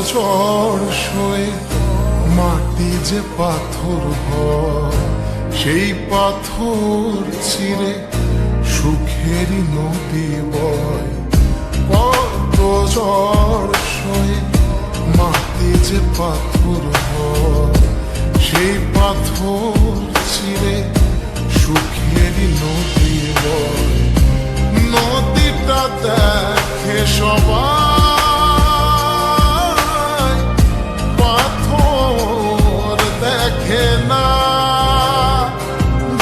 ঝড় সয়ে মাটি যে পাথর হয়, সেই পাথর চিরে সুখেরই নদী বয়। কত ঝড় সয়ে মাটি যে পাথর হয়, সেই পাথর চিরে সুখেরই নদী বয়। নদীটা দেখে সবাই, পাথর দেখে না।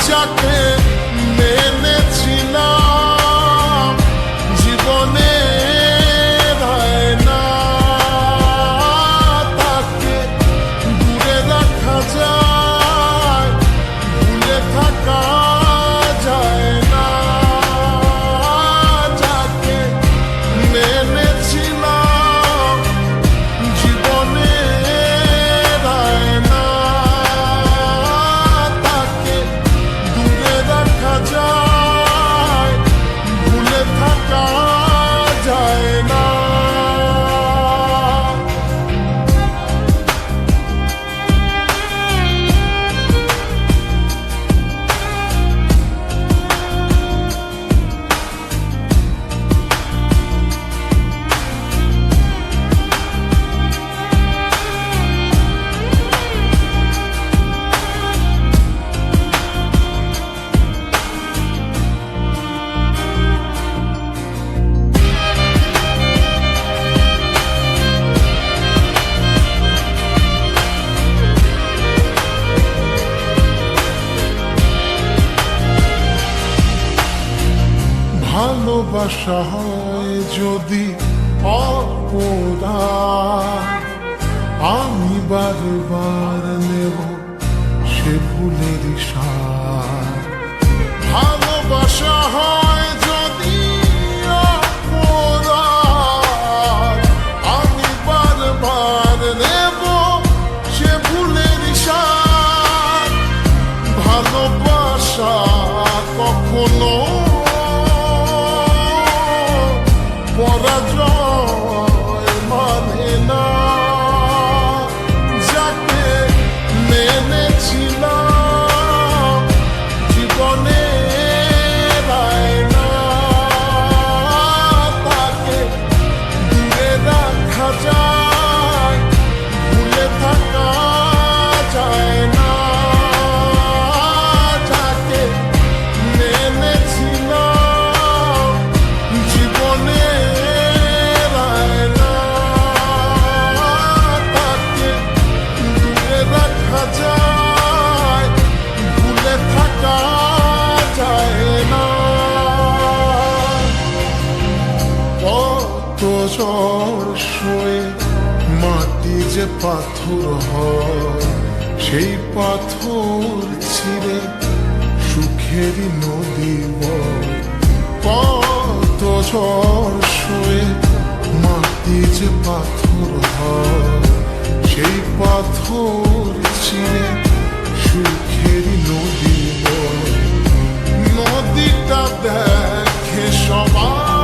যাকে মেনেছিলাম জীবনে না, তাকে দূরে রাখা যায়, ভুলে থাকা যায় না। যাকে মেনেছিলাম জীবনে না, তাকে দূরে রাখা যায়, ভুলে থাকা যায় না। ভালোবাসা হয় যদি অপরাধ, আমি বারবার নেব সে ভুলের সার। ভালোবাসা হয় যদি অপরাধ, আমি বারবার নেব সে ভুলের সার। ভালোবাসা কখনো পরাজয় মানে না। যাকে মেনেছিলাম জীবনে না, তাকে দূরে রাখা যায়, ভুলে থাকা যায় না। যাকে মেনেছিলাম জীবনে যায়, ভুলে থাকা যায় না। কত ঝড় সয়ে মাটি যে পাথর হয়, সেই পাথর ছিঁড়ে সুখেরই নদী বয়। কত ঝড় সয়ে মাটি যে পাথর হয়, সেই পাথর চিরে সুখেরই নদী বয়। নদীটা দেখে সবাই,